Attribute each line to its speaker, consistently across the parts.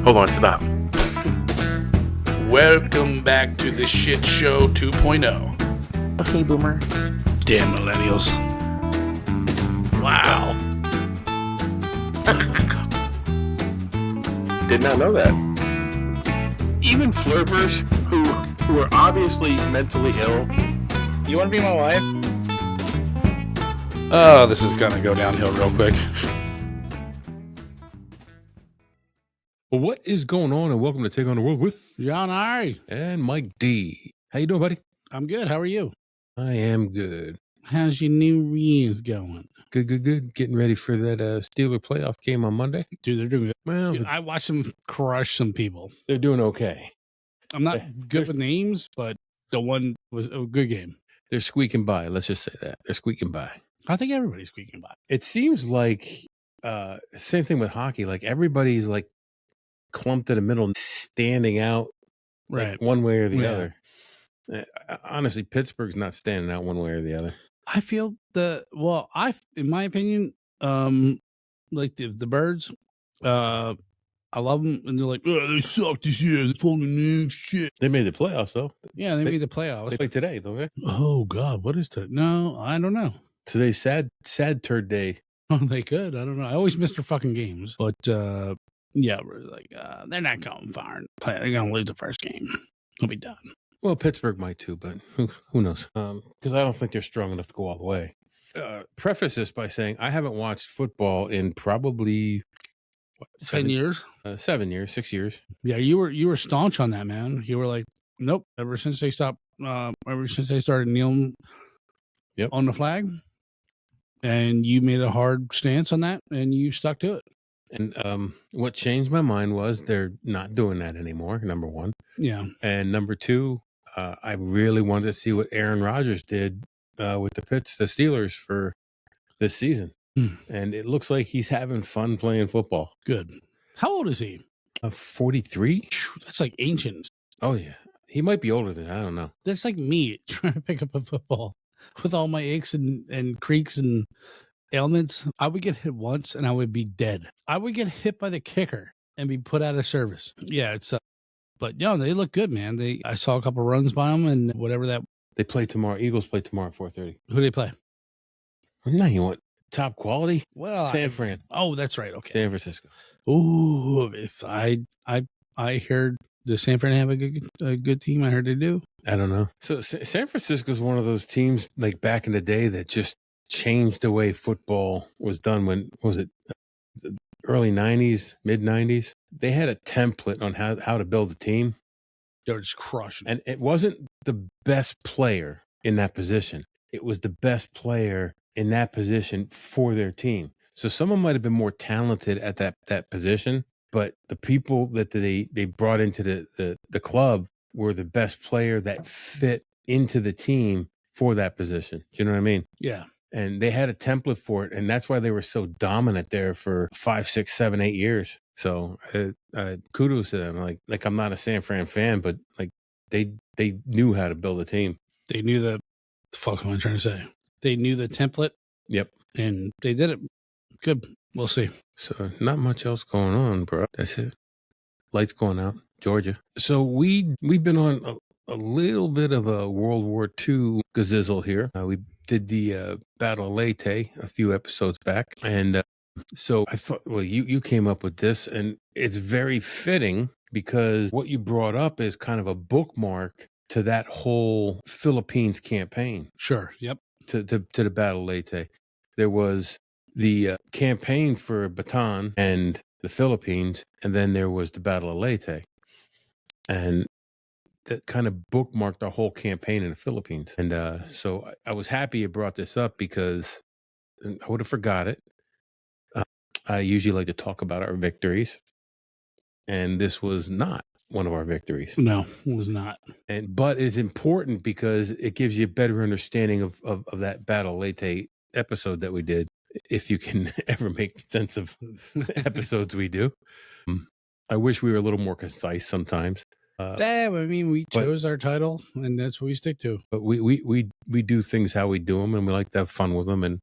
Speaker 1: Hold on, stop. Welcome back to the Shit Show 2.0.
Speaker 2: Okay, boomer.
Speaker 1: Damn millennials. Wow.
Speaker 3: Did not know that. Even flirters who are obviously mentally ill. You want to be my wife?
Speaker 1: Oh, this is gonna go downhill real quick.
Speaker 4: Well, what is going on? And welcome to Take on the World with
Speaker 1: John I.
Speaker 4: and Mike D. How you doing, buddy?
Speaker 1: I'm good. How are you?
Speaker 4: I am good.
Speaker 1: How's your New Year's going?
Speaker 4: Good. Getting ready for that Steeler playoff game on Monday.
Speaker 1: Dude, they're doing good.
Speaker 4: Well,
Speaker 1: Dude, I watched them crush some people.
Speaker 4: they're doing okay.
Speaker 1: I'm not good with names, but the one was a good game.
Speaker 4: They're squeaking by. Let's just say that. They're squeaking by.
Speaker 1: I think everybody's squeaking by.
Speaker 4: It seems like same thing with hockey. Like everybody's like clumped in the middle and standing out like one way or the other. Honestly, Pittsburgh's not standing out one way or the other.
Speaker 1: I feel in my opinion, like the Birds, I love them, and they're like, oh, they suck this year. They're pulling shit.
Speaker 4: They made the playoffs, though.
Speaker 1: Yeah, they made the playoffs.
Speaker 4: They play today, don't they?
Speaker 1: Oh God, what is that? No, I don't know.
Speaker 4: Today's sad turd day.
Speaker 1: Oh, they could. I don't know. I always miss their fucking games, but yeah, we're like they're not going far. They're gonna lose the first game. They'll be done.
Speaker 4: Well, Pittsburgh might too, but who knows? Because I don't think they're strong enough to go all the way. Preface this by saying I haven't watched football in probably
Speaker 1: 10 years,
Speaker 4: 7 years, 6 years.
Speaker 1: Yeah, you were staunch on that, man. You were like, nope. Ever since they started kneeling on the flag, and you made a hard stance on that, and you stuck to it.
Speaker 4: And what changed my mind was they're not doing that anymore. Number one,
Speaker 1: yeah,
Speaker 4: and number two, I really wanted to see what Aaron Rodgers did with the Steelers for this season. And it looks like he's having fun playing football.
Speaker 1: Good. How old is he?
Speaker 4: 43?
Speaker 1: That's like ancient.
Speaker 4: Oh, yeah. He might be older than that. I don't know.
Speaker 1: That's like me trying to pick up a football with all my aches and creaks and ailments. I would get hit once and I would be dead. I would get hit by the kicker and be put out of service. Yeah, it's but no, they look good, man. I saw a couple runs by them and whatever that.
Speaker 4: They play tomorrow. Eagles play tomorrow at 4:30.
Speaker 1: Who do they play?
Speaker 4: Now you want top quality?
Speaker 1: Well,
Speaker 4: San Fran.
Speaker 1: Oh, that's right. Okay,
Speaker 4: San Francisco.
Speaker 1: Ooh, if I heard the San Fran have a good team. I heard they do.
Speaker 4: I don't know. So San Francisco is one of those teams like back in the day that just changed the way football was done. When was it? The early 90s, mid 90s. They had a template on how to build a team.
Speaker 1: They were just crushing.
Speaker 4: And it wasn't the best player in that position. It was the best player in that position for their team. So someone might have been more talented at that position, but the people that they brought into the club were the best player that fit into the team for that position. Do you know what I mean?
Speaker 1: Yeah.
Speaker 4: And they had a template for it, and that's why they were so dominant there for 5, 6, 7, 8 years. So kudos to them. Like I'm not a San Fran fan, but like they knew how to build a team.
Speaker 1: They knew the fuck am I trying to say? They knew the template.
Speaker 4: Yep.
Speaker 1: And they did it. Good. We'll see.
Speaker 4: So not much else going on, bro. That's it. Lights going out. Georgia. So we've been on a little bit of a World War II gazizzle here. We did the Battle of Leyte a few episodes back. And so I thought, well, you came up with this, and it's very fitting because what you brought up is kind of a bookmark to that whole Philippines campaign.
Speaker 1: Sure. Yep.
Speaker 4: To the Battle of Leyte. There was the campaign for Bataan and the Philippines, and then there was the Battle of Leyte. And that kind of bookmarked our whole campaign in the Philippines. And so I was happy you brought this up because I would have forgot it. I usually like to talk about our victories, and this was not one of our victories.
Speaker 1: No, it was not.
Speaker 4: But it's important because it gives you a better understanding of that Battle Leyte episode that we did, if you can ever make sense of episodes we do. I wish we were a little more concise sometimes.
Speaker 1: I mean, we chose our title, and that's what we stick to.
Speaker 4: But we do things how we do them, and we like to have fun with them, and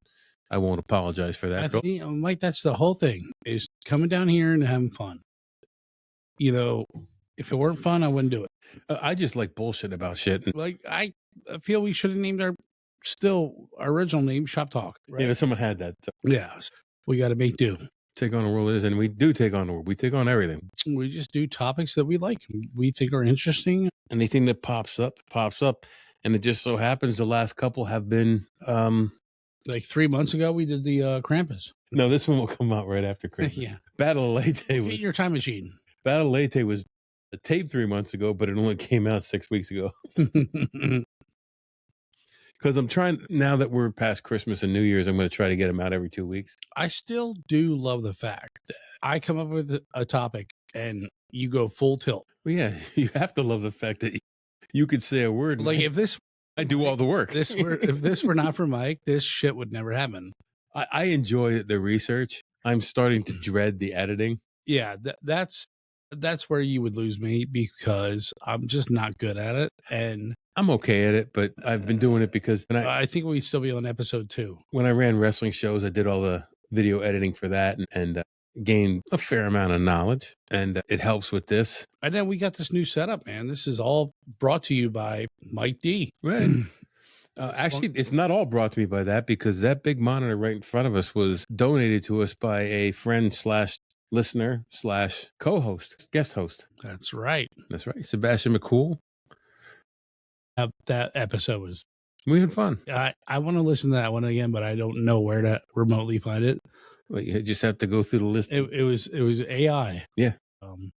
Speaker 4: I won't apologize for that.
Speaker 1: Mike, that's the whole thing, is coming down here and having fun. you know, if it weren't fun, I wouldn't do it.
Speaker 4: I just like bullshit about shit. And,
Speaker 1: Like, I feel we should have named our original name Shop Talk. Right?
Speaker 4: yeah, someone had that.
Speaker 1: Yeah. We got to make do.
Speaker 4: Take on the world is, and we do take on the world. We take on everything.
Speaker 1: We just do topics that we like, we think are interesting.
Speaker 4: Anything that pops up. And it just so happens the last couple have been
Speaker 1: like 3 months ago, we did the Krampus.
Speaker 4: No, this one will come out right after Christmas.
Speaker 1: Yeah.
Speaker 4: Battle of Leyte
Speaker 1: Get
Speaker 4: was
Speaker 1: your time machine.
Speaker 4: Battle of Leyte was taped 3 months ago, but it only came out 6 weeks ago. Because I'm trying, now that we're past Christmas and New Year's, I'm going to try to get them out every 2 weeks.
Speaker 1: I still do love the fact that I come up with a topic and you go full tilt.
Speaker 4: Well, yeah, you have to love the fact that you could say a word.
Speaker 1: Like if this,
Speaker 4: I do all the work.
Speaker 1: If this were not for Mike, this shit would never happen.
Speaker 4: I enjoy the research. I'm starting to dread the editing.
Speaker 1: Yeah, that's where you would lose me because I'm just not good at it. And
Speaker 4: I'm okay at it, but I've been doing it because
Speaker 1: I think we'd still be on episode 2.
Speaker 4: When I ran wrestling shows, I did all the video editing for that and gained a fair amount of knowledge, and it helps with this.
Speaker 1: And then we got this new setup, man. This is all brought to you by Mike D.
Speaker 4: Right. Actually, it's not all brought to me by that, because that big monitor right in front of us was donated to us by a friend / listener / co-host, guest host.
Speaker 1: That's right.
Speaker 4: Sebastian McCool.
Speaker 1: That episode was...
Speaker 4: We had fun.
Speaker 1: I want to listen to that one again, but I don't know where to remotely find it.
Speaker 4: Well, you just have to go through the list.
Speaker 1: It was AI.
Speaker 4: Yeah.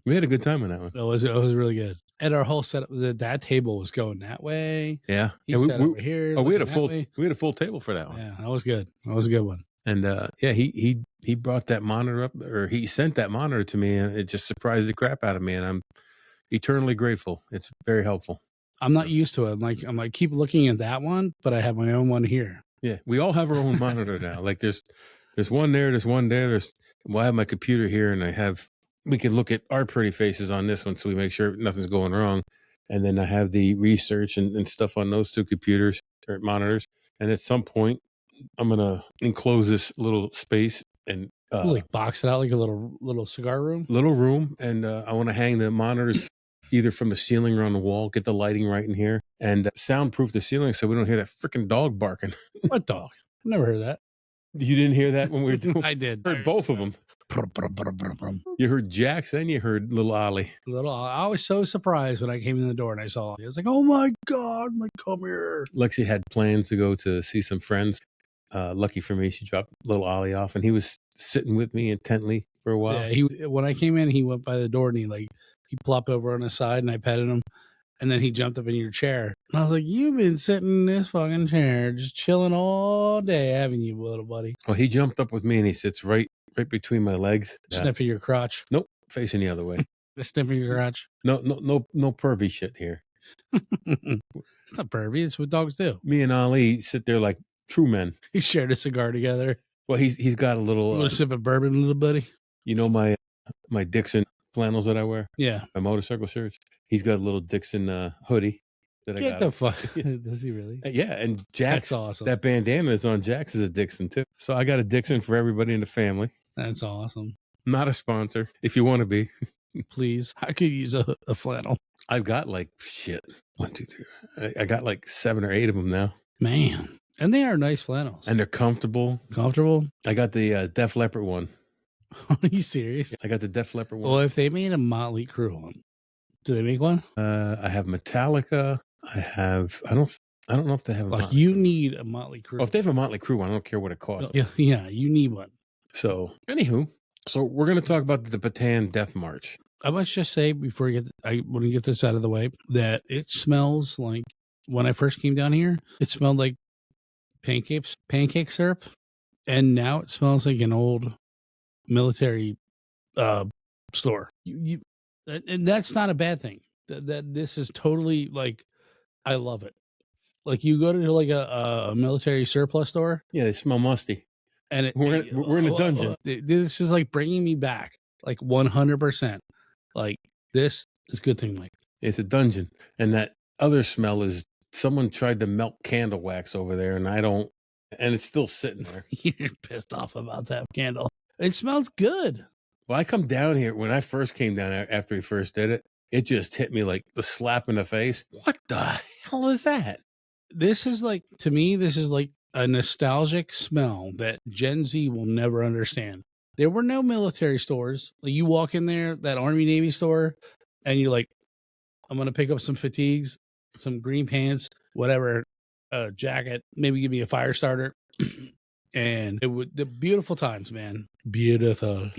Speaker 4: We had a good time on that one.
Speaker 1: It was really good. And our whole setup, that table was going that way.
Speaker 4: Yeah.
Speaker 1: He sat over here.
Speaker 4: Oh, we had a full table for that one.
Speaker 1: Yeah, that was good. That was a good one.
Speaker 4: And yeah, he brought that monitor up, or he sent that monitor to me, and it just surprised the crap out of me. And I'm eternally grateful. It's very helpful.
Speaker 1: I'm not used to it. I'm like keep looking at that one, but I have my own one here.
Speaker 4: Yeah, we all have our own monitor now. Like there's one there, there's one there. I have my computer here, and we can look at our pretty faces on this one, so we make sure nothing's going wrong. And then I have the research and stuff on those 2 computers or monitors. And at some point, I'm gonna enclose this little space and
Speaker 1: like box it out like a little cigar room.
Speaker 4: Little room, and I want to hang the monitors either from the ceiling or on the wall, get the lighting right in here, and soundproof the ceiling so we don't hear that freaking dog barking.
Speaker 1: What dog? I've never heard that.
Speaker 4: You didn't hear that when we were doing?
Speaker 1: I did.
Speaker 4: Heard both of them. You heard Jax and you heard little Ollie.
Speaker 1: I was so surprised when I came in the door and I saw it. I was like, oh my God, I'm like, come here.
Speaker 4: Lexi had plans to go to see some friends. Lucky for me, she dropped little Ollie off, and he was sitting with me intently for a while.
Speaker 1: Yeah, when I came in, he went by the door and he plopped over on his side, and I petted him, and then he jumped up in your chair. And I was like, you've been sitting in this fucking chair just chilling all day, haven't you, little buddy?
Speaker 4: Well, he jumped up with me, and he sits right between my legs.
Speaker 1: Sniffing your crotch?
Speaker 4: Nope, facing the other way.
Speaker 1: Just sniffing your crotch?
Speaker 4: No pervy shit here.
Speaker 1: It's not pervy. It's what dogs do.
Speaker 4: Me and Ollie sit there like true men.
Speaker 1: He shared a cigar together.
Speaker 4: Well, he's got a little
Speaker 1: sip of bourbon, little buddy.
Speaker 4: You know my Dixon flannels that I wear?
Speaker 1: Yeah.
Speaker 4: My motorcycle shirts. He's got a little Dixon hoodie that I got.
Speaker 1: Get the fuck. Does he really?
Speaker 4: Yeah, and Jax.
Speaker 1: That's awesome.
Speaker 4: That bandana that's on Jax is a Dixon too. So I got a Dixon for everybody in the family.
Speaker 1: That's awesome.
Speaker 4: Not a sponsor. If you want to be.
Speaker 1: Please. I could use a flannel.
Speaker 4: I've got like 1, 2, 3. I got like 7 or 8 of them now.
Speaker 1: Man. And they are nice flannels.
Speaker 4: And they're comfortable.
Speaker 1: Comfortable?
Speaker 4: I got the Def Leppard one.
Speaker 1: Are you serious?
Speaker 4: I got the Def Leppard one.
Speaker 1: Well, if they made a Motley Crue one, do they make one?
Speaker 4: I have Metallica. I don't know if they have a
Speaker 1: like you need a Motley Crue.
Speaker 4: Oh, if they have a Motley Crue one, I don't care what it costs.
Speaker 1: Yeah, you need one.
Speaker 4: So, anywho, we're going to talk about the Bataan Death March.
Speaker 1: I must just say before I want to get this out of the way that it smells like, when I first came down here, it smelled like pancake syrup, and now it smells like an old military store. And that's not a bad thing. That this is totally like, I love it. Like you go to like a military surplus store.
Speaker 4: Yeah, they smell musty.
Speaker 1: And
Speaker 4: we're in a dungeon.
Speaker 1: This is like bringing me back, like 100%. Like this is a good thing, Mike.
Speaker 4: It's a dungeon, and that other smell is someone tried to melt candle wax over there, and it's still sitting there.
Speaker 1: You're pissed off about that candle. It smells good.
Speaker 4: Well, I come down here, when I first came down after we first did it, it just hit me like the slap in the face. What the hell is that?
Speaker 1: This is like, to me, this is like a nostalgic smell that Gen Z will never understand. There were no military stores. Like, you walk in there, that Army Navy store, and you're like, I'm going to pick up some fatigues, some green pants, whatever, a jacket, maybe give me a fire starter. And it would, the beautiful times, man. Beautiful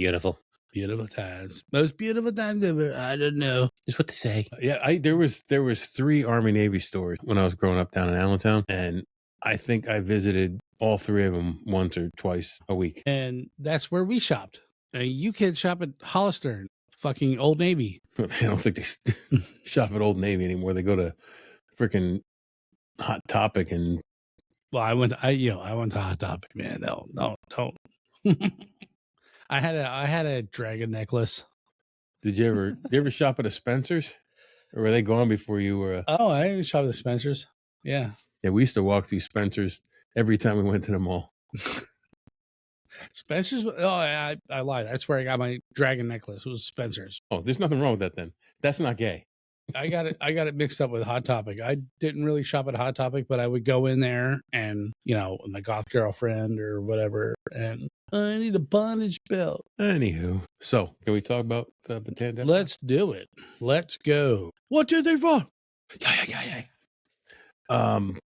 Speaker 1: times. Most beautiful times ever. I don't know.
Speaker 4: Just what to say. Yeah, there was 3 Army Navy stores when I was growing up down in Allentown, and I think I visited all 3 of them once or twice a week.
Speaker 1: And that's where we shopped. You kids shop at Hollister and fucking Old Navy.
Speaker 4: I don't think they shop at Old Navy anymore. They go to freaking Hot Topic and.
Speaker 1: Well, I went to Hot Topic, man. No, don't. I had a dragon necklace.
Speaker 4: Did you ever shop at a Spencer's, or were they gone before you were?
Speaker 1: Oh, I shopped at Spencer's. Yeah.
Speaker 4: Yeah, we used to walk through Spencer's every time we went to the mall.
Speaker 1: Spencer's. Oh, I lied. That's where I got my dragon necklace. It was Spencer's.
Speaker 4: Oh, there's nothing wrong with that then. That's not gay.
Speaker 1: I got it mixed up with Hot Topic. I didn't really shop at Hot Topic, but I would go in there and, my goth girlfriend or whatever, and I need a bondage belt.
Speaker 4: Anywho, so can we talk about Bataan Death March?
Speaker 1: Let's do it. Let's go. 1, 2, 3, 4.
Speaker 4: Yeah.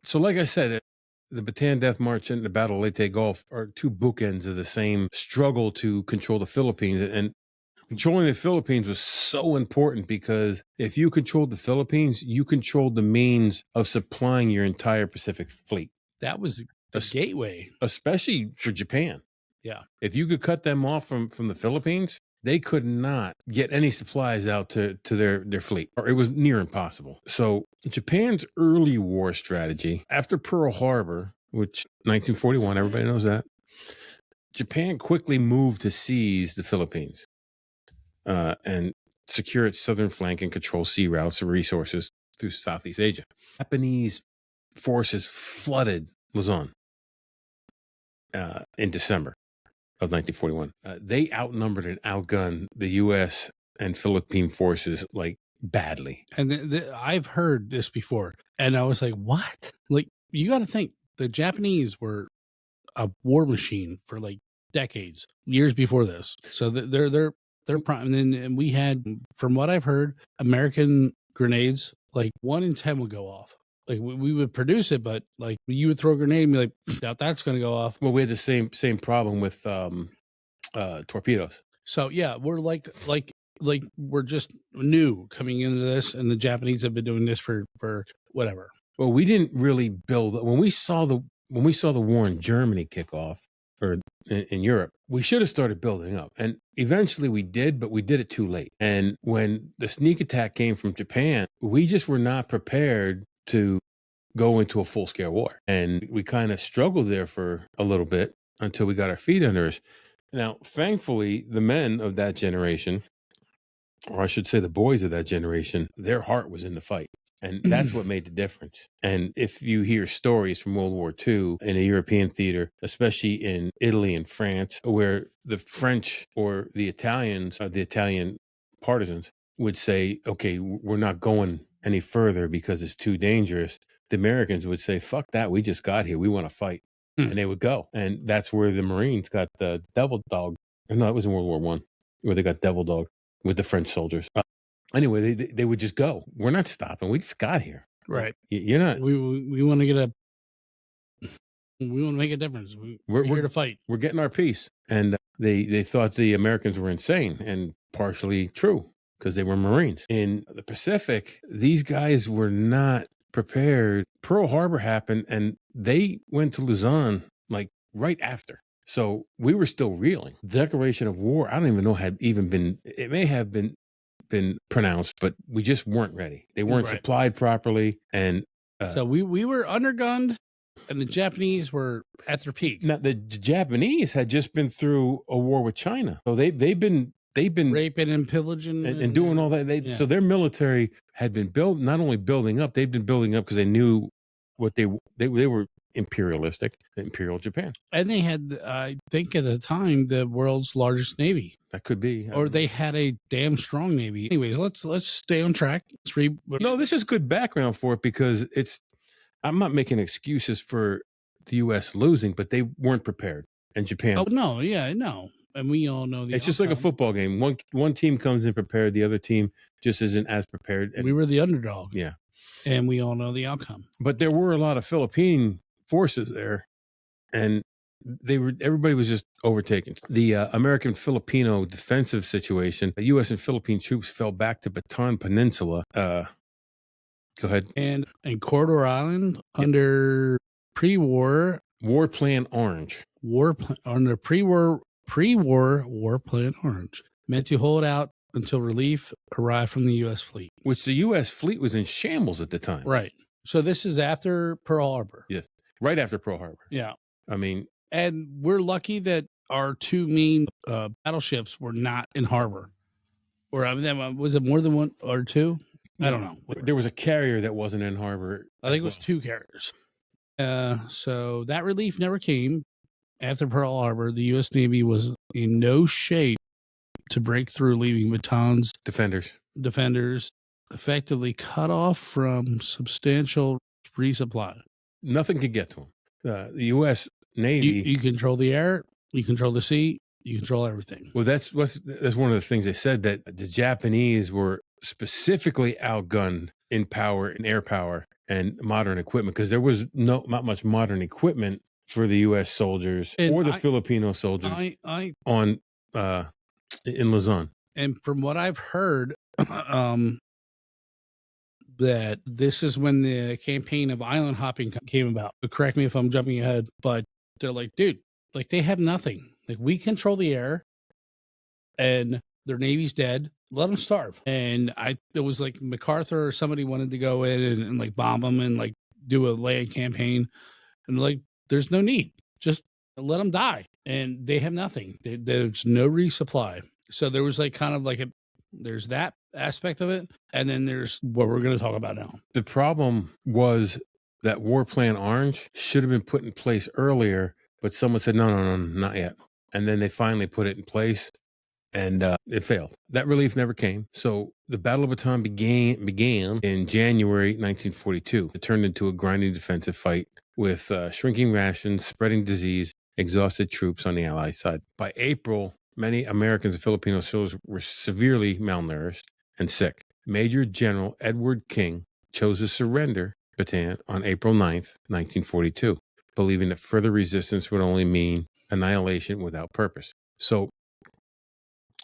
Speaker 4: So like I said, the Bataan Death March and the Battle of Leyte Gulf are 2 bookends of the same struggle to control the Philippines. And controlling the Philippines was so important because if you controlled the Philippines, you controlled the means of supplying your entire Pacific fleet.
Speaker 1: That was the gateway.
Speaker 4: Especially for Japan.
Speaker 1: Yeah.
Speaker 4: If you could cut them off from the Philippines, they could not get any supplies out to their fleet, or it was near impossible. So Japan's early war strategy, after Pearl Harbor, which 1941, everybody knows that, Japan quickly moved to seize the Philippines. And secure its southern flank and control sea routes and resources through Southeast Asia. Japanese forces flooded Luzon in December of 1941. They outnumbered and outgunned the U.S. and Philippine forces like badly.
Speaker 1: And I've heard this before, and I was like, what? Like, you got to think, the Japanese were a war machine for like decades, years before this. So they're prime. And we had, from what I've heard, American grenades, like 1 in 10 would go off. Like we would produce it, but like you would throw a grenade and be like, doubt that's going to go off.
Speaker 4: Well, we had the same problem with torpedoes.
Speaker 1: So yeah, we're like we're just new coming into this, and the Japanese have been doing this for whatever.
Speaker 4: Well, we didn't really build when we saw the war in Germany kick off, or in Europe, we should have started building up. And eventually we did, but we did it too late. And when the sneak attack came from Japan, we just were not prepared to go into a full-scale war. And we kind of struggled there for a little bit until we got our feet under us. Now, thankfully, the men of that generation, or I should say the boys of that generation, their heart was in the fight. And that's what made the difference. And if you hear stories from World War II in a European theater, especially in Italy and France, where the French or the Italians, the Italian partisans would say, okay, we're not going any further because it's too dangerous. The Americans would say, fuck that, we just got here, we want to fight. And they would go. And that's where the Marines got the devil dog. No, it was in World War I, where they got devil dog with the French soldiers. Anyway, they would just go. We're not stopping. We just got here.
Speaker 1: Right.
Speaker 4: You're not.
Speaker 1: We want to we want to make a difference. We're here to fight.
Speaker 4: We're getting our peace. And they thought the Americans were insane, and partially true because they were Marines. In the Pacific, these guys were not prepared. Pearl Harbor happened, and they went to Luzon like right after. So we were still reeling. Declaration of war, I don't even know had even been. It may have been pronounced, but we just weren't ready. They weren't supplied properly, and
Speaker 1: so we were undergunned, and the Japanese were at their peak.
Speaker 4: Now the Japanese had just been through a war with China, so they've been
Speaker 1: raping and pillaging
Speaker 4: and doing all that. So their military had been not only building up, they've been building up because they knew what they were imperialistic, Imperial Japan,
Speaker 1: and they had, I think at the time, the world's largest navy.
Speaker 4: That could be.
Speaker 1: or they had a damn strong Navy. Anyways, let's stay on track.
Speaker 4: No, this is good background for it because I'm not making excuses for the U.S. losing, but they weren't prepared. And Japan.
Speaker 1: Oh no, yeah, no. And we all know
Speaker 4: it's just like a football game. One team comes in prepared, the other team just isn't as prepared. And
Speaker 1: we were the underdog.
Speaker 4: Yeah.
Speaker 1: And we all know the outcome.
Speaker 4: But there were a lot of Philippine forces there, and everybody was just overtaken. The American Filipino defensive situation, the U.S. and Philippine troops fell back to Bataan Peninsula. Go ahead.
Speaker 1: And Corridor Island under pre-war
Speaker 4: War Plan Orange.
Speaker 1: Under pre-war War Plan Orange meant to hold out until relief arrived from the U.S. fleet.
Speaker 4: Which the U.S. fleet was in shambles at the time.
Speaker 1: Right. So this is after Pearl Harbor.
Speaker 4: Yes. Right after Pearl Harbor.
Speaker 1: Yeah.
Speaker 4: I mean.
Speaker 1: And we're lucky that our two main battleships were not in harbor. Or was it more than one or two? I don't know.
Speaker 4: There was a carrier that wasn't in harbor.
Speaker 1: I think it was two carriers. So that relief never came. After Pearl Harbor, the U.S. Navy was in no shape to break through, leaving Bataan's defenders effectively cut off from substantial resupply.
Speaker 4: Nothing could get to them. The U.S. Navy.
Speaker 1: You control the air, you control the sea, you control everything.
Speaker 4: That's one of the things they said, that the Japanese were specifically outgunned in power and air power and modern equipment, because there was not much modern equipment for the U.S. soldiers or the Filipino soldiers in Luzon.
Speaker 1: And from what I've heard, that this is when the campaign of island hopping came about. But correct me if I'm jumping ahead, but they're like, dude, like they have nothing. Like we control the air, and their Navy's dead. Let them starve. And it was like MacArthur or somebody wanted to go in and like bomb them and like do a land campaign, and like there's no need, just let them die. And they have nothing. There's no resupply. So there was like kind of like there's that aspect of it, and then there's what we're going to talk about now.
Speaker 4: The problem was that War Plan Orange should have been put in place earlier, but someone said no, not yet. And then they finally put it in place, and it failed. That relief never came. So the Battle of Bataan began in January 1942. It turned into a grinding defensive fight with shrinking rations, spreading disease, exhausted troops on the Allied side. By April, many Americans and Filipino soldiers were severely malnourished and sick. Major General Edward King chose to surrender Bataan on April 9th, 1942, believing that further resistance would only mean annihilation without purpose. So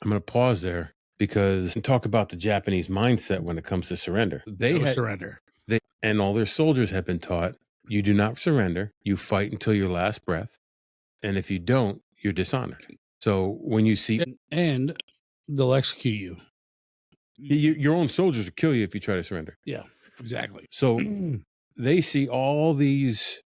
Speaker 4: I'm going to pause there and talk about the Japanese mindset when it comes to surrender. And all their soldiers have been taught, you do not surrender, you fight until your last breath, and if you don't, you're dishonored. So when you see...
Speaker 1: And they'll execute you.
Speaker 4: Your own soldiers will kill you if you try to surrender.
Speaker 1: Yeah, exactly.
Speaker 4: So they see all these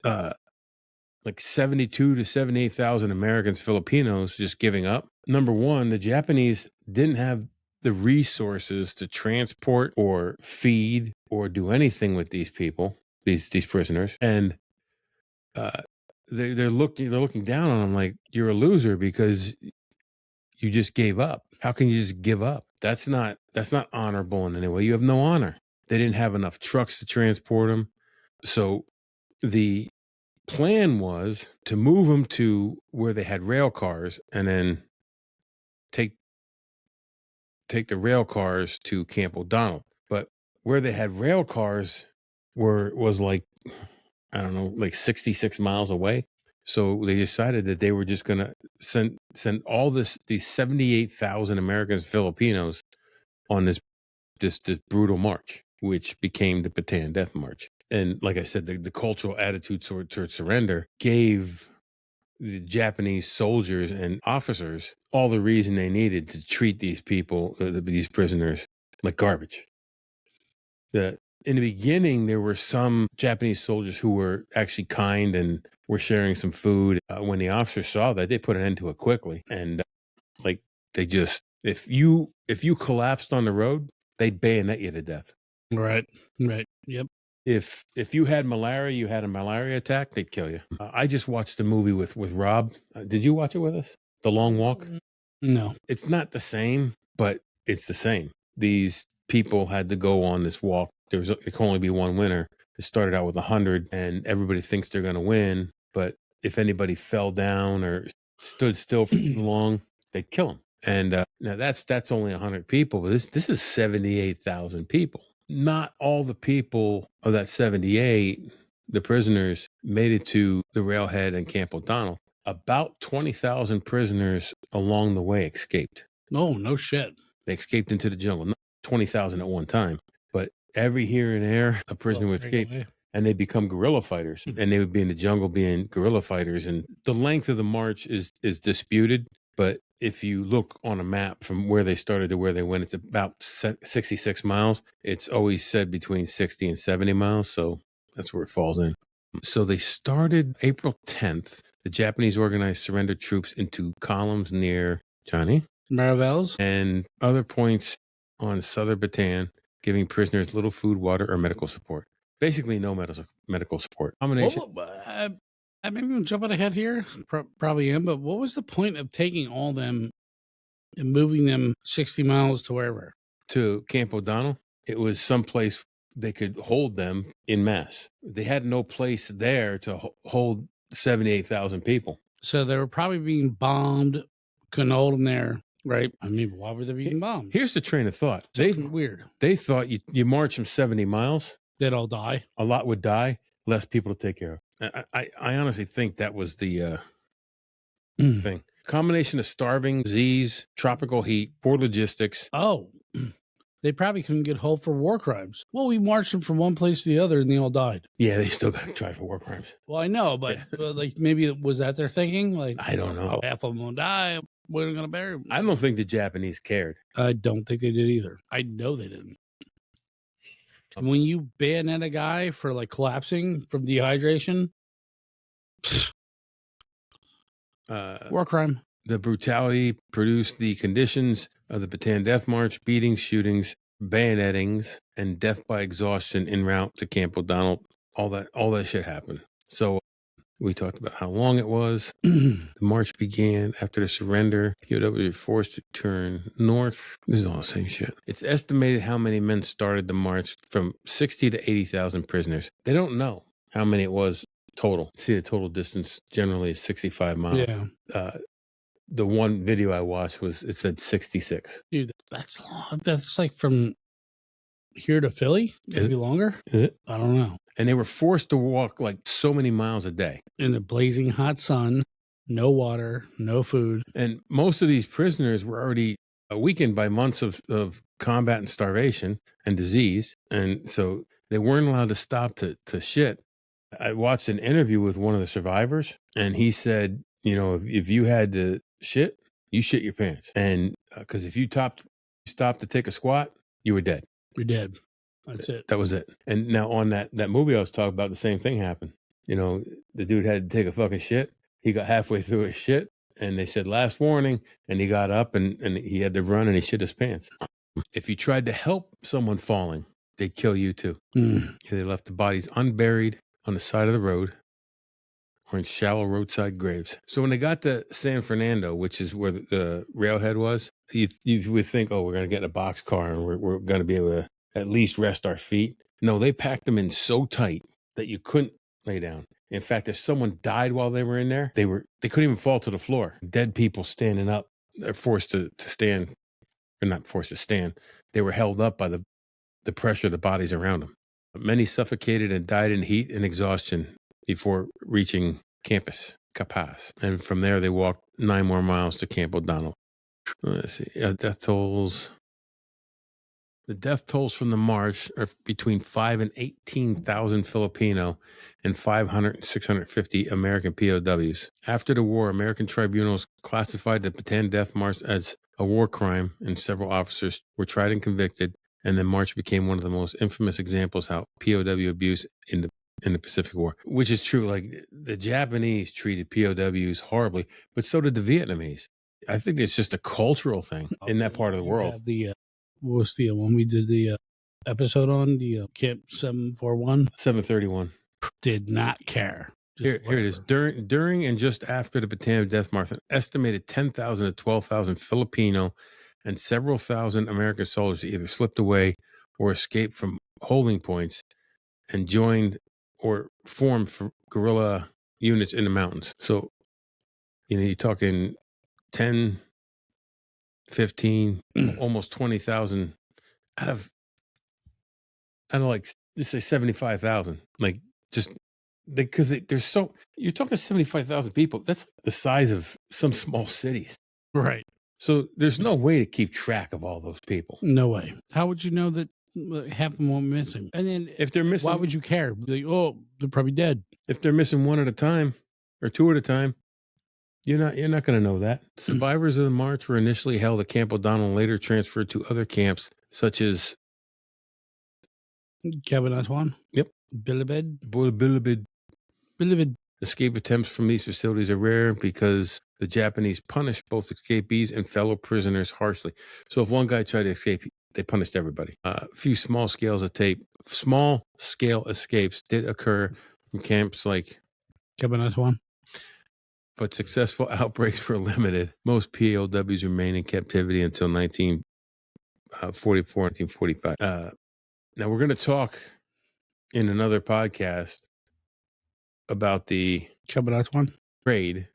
Speaker 4: like 72 to 78,000 Americans, Filipinos just giving up. Number one, the Japanese didn't have the resources to transport or feed or do anything with these people, these prisoners. And they're looking down on them like, you're a loser because you just gave up. How can you just give up? That's not honorable in any way. You have no honor. They didn't have enough trucks to transport them. So the plan was to move them to where they had rail cars and then take the rail cars to Camp O'Donnell. But where they had rail cars was like, I don't know, like 66 miles away. So they decided that they were just going to send all these 78,000 Americans, Filipinos on this brutal march, which became the Bataan Death March. And like I said, the cultural attitude towards surrender gave the Japanese soldiers and officers all the reason they needed to treat these people, these prisoners, like garbage. In the beginning, there were some Japanese soldiers who were actually kind and were sharing some food. When the officers saw that, they put an end to it quickly. And they just, if you collapsed on the road, they'd bayonet you to death.
Speaker 1: Right. Yep.
Speaker 4: If you had malaria, you had a malaria attack, they'd kill you. I just watched a movie with Rob. Did you watch it with us? The Long Walk?
Speaker 1: No.
Speaker 4: It's not the same, but it's the same. These people had to go on this walk. It could only be one winner. It started out with 100, and everybody thinks they're going to win. But if anybody fell down or stood still for too long, they'd kill them. And now that's only 100 people, but this is 78,000 people. Not all the people of that 78, the prisoners, made it to the railhead and Camp O'Donnell. About 20,000 prisoners along the way escaped.
Speaker 1: No shit.
Speaker 4: They escaped into the jungle. Not 20,000 at one time, but every here and there, a prisoner would escape. And they become guerrilla fighters, and they would be in the jungle being guerrilla fighters. And the length of the march is disputed, but if you look on a map from where they started to where they went, it's about 66 miles. It's always said between 60 and 70 miles, so that's where it falls in. So they started April 10th. The Japanese organized surrender troops into columns near Johnny
Speaker 1: Maravels
Speaker 4: and other points on southern Bataan, giving prisoners little food, water, or medical support. Basically, no medical support. Combination.
Speaker 1: I maybe I'm jumping ahead here. Probably am, but what was the point of taking all them and moving them 60 miles to wherever?
Speaker 4: To Camp O'Donnell. It was someplace they could hold them in mass. They had no place there to hold 78,000 people.
Speaker 1: So they were probably being bombed. Couldn't hold them there, right? I mean, why were they being bombed?
Speaker 4: Here's the train of thought.
Speaker 1: Weird.
Speaker 4: They thought you march them 70 miles.
Speaker 1: They'd all die.
Speaker 4: A lot would die. Less people to take care of. I honestly think that was the thing. Combination of starving, disease, tropical heat, poor logistics.
Speaker 1: Oh, they probably couldn't get hold for war crimes. Well, we marched them from one place to the other, and they all died.
Speaker 4: Yeah, they still got to try for war crimes.
Speaker 1: Well, I know, but like maybe was that their thinking? Like
Speaker 4: I don't know.
Speaker 1: Half of them will die. We're going to bury them.
Speaker 4: I don't think the Japanese cared.
Speaker 1: I don't think they did either. I know they didn't. When you bayonet a guy for like collapsing from dehydration, war crime.
Speaker 4: The brutality produced the conditions of the Bataan Death March: beatings, shootings, bayonetings, and death by exhaustion en route to Camp O'Donnell. All that shit happened. So we talked about how long it was. The march began after the surrender. POWs were forced to turn north. This is all the same shit. It's estimated how many men started the march, from 60 to 80,000 prisoners. They don't know how many it was total. See, the total distance generally is 65 miles.
Speaker 1: Yeah.
Speaker 4: The one video I watched it said 66.
Speaker 1: Dude, that's long. That's like from here to Philly? Maybe longer?
Speaker 4: Is it?
Speaker 1: I don't know.
Speaker 4: And they were forced to walk like so many miles a day.
Speaker 1: In the blazing hot sun, no water, no food.
Speaker 4: And most of these prisoners were already weakened by months of combat and starvation and disease. And so they weren't allowed to stop to shit. I watched an interview with one of the survivors, and he said, if you had to shit, you shit your pants. And because if you stopped to take a squat, you were dead.
Speaker 1: You're dead. That's it.
Speaker 4: That was it. And now on that movie I was talking about, the same thing happened. The dude had to take a fucking shit. He got halfway through his shit, and they said, last warning, and he got up and he had to run, and he shit his pants. If you tried to help someone falling, they'd kill you too. They left the bodies unburied on the side of the road or in shallow roadside graves. So when they got to San Fernando, which is where the railhead was, you would think, oh, we're going to get in a boxcar and we're going to be able to at least rest our feet. No, they packed them in so tight that you couldn't lay down. In fact, if someone died while they were in there, they couldn't even fall to the floor. Dead people standing up, they're forced to stand, or not forced to stand. They were held up by the pressure of the bodies around them. Many suffocated and died in heat and exhaustion before reaching campus, Capaz. And from there, they walked 9 more miles to Camp O'Donnell. Let's see. Death tolls. The death tolls from the march are between 5 and 18,000 Filipino and 500 and 650 American POWs. After the war, American tribunals classified the Bataan Death March as a war crime, and several officers were tried and convicted, and the march became one of the most infamous examples how POW abuse in the Pacific War, which is true. Like, the Japanese treated POWs horribly, but so did the Vietnamese. I think it's just a cultural thing in that part of the world.
Speaker 1: What was the one we did the episode on, the Camp 741?
Speaker 4: 731.
Speaker 1: Did not care.
Speaker 4: Here it is. During and just after the Bataan Death March, an estimated 10,000 to 12,000 Filipino and several thousand American soldiers either slipped away or escaped from holding points and joined or formed for guerrilla units in the mountains. So, you're talking 10, 15, almost 20,000 out of like, let's say 75,000. Like, just because there's so, you're talking 75,000 people. That's the size of some small cities.
Speaker 1: Right.
Speaker 4: So there's no way to keep track of all those people.
Speaker 1: No way. How would you know that half of them were missing? And then
Speaker 4: If they're missing,
Speaker 1: why would you care? Like, oh, they're probably dead.
Speaker 4: if they're missing one at a time or two at a time, you're not going to know that. Survivors of the march were initially held at Camp O'Donnell and later transferred to other camps such as
Speaker 1: Cabanatuan.
Speaker 4: Yep.
Speaker 1: Bilibid.
Speaker 4: Escape attempts from these facilities are rare because the Japanese punished both escapees and fellow prisoners harshly. So if one guy tried to escape, they punished everybody. A few small scale escapes did occur from camps like
Speaker 1: Cabanatuan.
Speaker 4: but successful outbreaks were limited. Most POWs remained in captivity until 1944, 1945. Now we're going to talk in another podcast about the
Speaker 1: Cabanatuan
Speaker 4: raid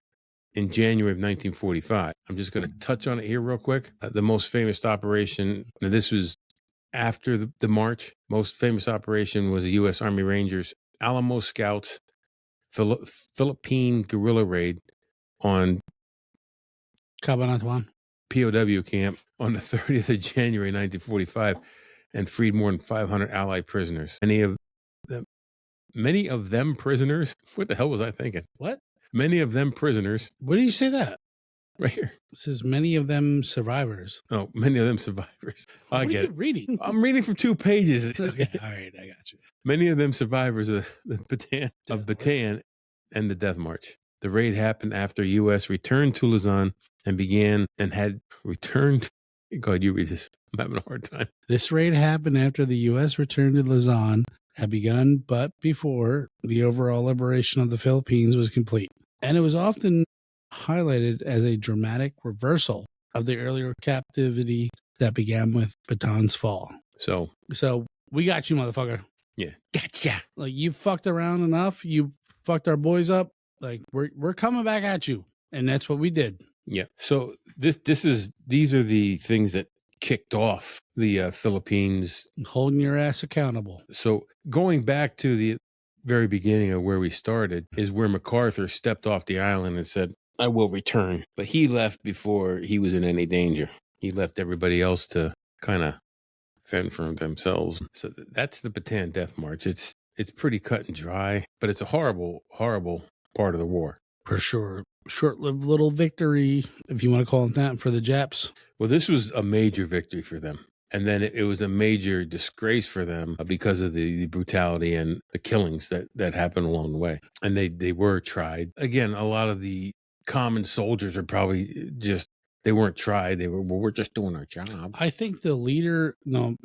Speaker 4: in January of 1945. I'm just going to touch on it here real quick. The most famous operation, now this was after the march, most famous operation was a U.S. Army Rangers Alamo Scouts Philippine guerrilla raid on
Speaker 1: Cabanatuan.
Speaker 4: POW camp on the 30th of January 1945 and freed more than 500 Allied prisoners. Many of them prisoners. What the hell was I thinking?
Speaker 1: What?
Speaker 4: Many of them prisoners.
Speaker 1: Where do you say that?
Speaker 4: Right here.
Speaker 1: It says many of them survivors.
Speaker 4: Oh, many of them survivors. I get it.
Speaker 1: Reading.
Speaker 4: I'm reading from 2 pages.
Speaker 1: Okay, all right, I got you.
Speaker 4: Many of them survivors of the Bataan and the Death March. The raid happened after U.S. returned to Luzon and had returned. God, you read this. I'm having a hard time.
Speaker 1: This raid happened after the U.S. return to Luzon had begun, but before the overall liberation of the Philippines was complete. And it was often highlighted as a dramatic reversal of the earlier captivity that began with Bataan's fall.
Speaker 4: So
Speaker 1: we got you, motherfucker.
Speaker 4: Yeah. Gotcha.
Speaker 1: Like, you fucked around enough. You fucked our boys up. Like, we're coming back at you. And that's what we did.
Speaker 4: Yeah. So these are the things that kicked off the Philippines.
Speaker 1: Holding your ass accountable.
Speaker 4: So going back to the very beginning of where we started is where MacArthur stepped off the island and said, I will return. But he left before he was in any danger. He left everybody else to kind of fend for themselves. So that's the Bataan Death March. It's pretty cut and dry, but it's a horrible, horrible part of the war.
Speaker 1: For sure. Short-lived little victory, if you want to call it that, for the Japs.
Speaker 4: Well, this was a major victory for them. And then it was a major disgrace for them because of the brutality and the killings that happened along the way. And they were tried. Again, a lot of the common soldiers are probably just, they weren't tried. They were, we're just doing our job.
Speaker 1: I think the leader, no,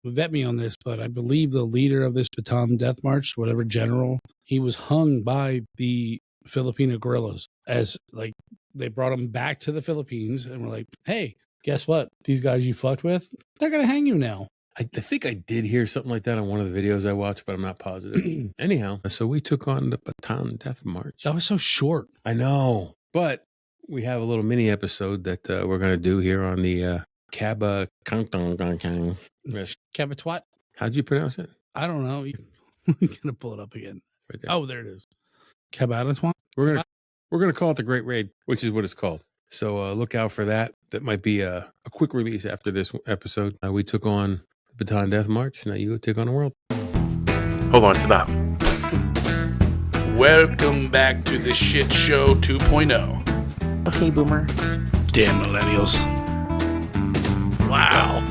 Speaker 1: vet me on this, but I believe the leader of this Bataan Death March, whatever general, he was hung by the Filipino guerrillas as, like, they brought him back to the Philippines and were like, hey, guess what? These guys you fucked with, they're going to hang you now.
Speaker 4: I think I did hear something like that on one of the videos I watched, but I'm not positive. Anyhow, so we took on the Bataan Death March.
Speaker 1: That was so short.
Speaker 4: I know, but we have a little mini episode that we're going to do here on the
Speaker 1: Cabatwat?
Speaker 4: How'd you pronounce it?
Speaker 1: I don't know. I'm going to pull it up again.
Speaker 4: Right there.
Speaker 1: Oh, there it is. Cabanatuan?
Speaker 4: We're gonna call it the Great Raid, which is what it's called. So look out for that. That might be a quick release after this episode. We took on the Bataan Death March. Now you take on the world.
Speaker 3: Hold on, stop.
Speaker 1: Welcome back to the Shit Show 2.0.
Speaker 2: Okay, boomer.
Speaker 1: Damn millennials. Wow.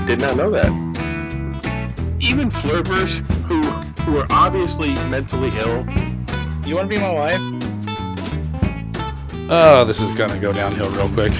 Speaker 3: Did not know that. Even flirters who are obviously mentally ill. You want to be my wife?
Speaker 1: Oh, this is going to go downhill real quick.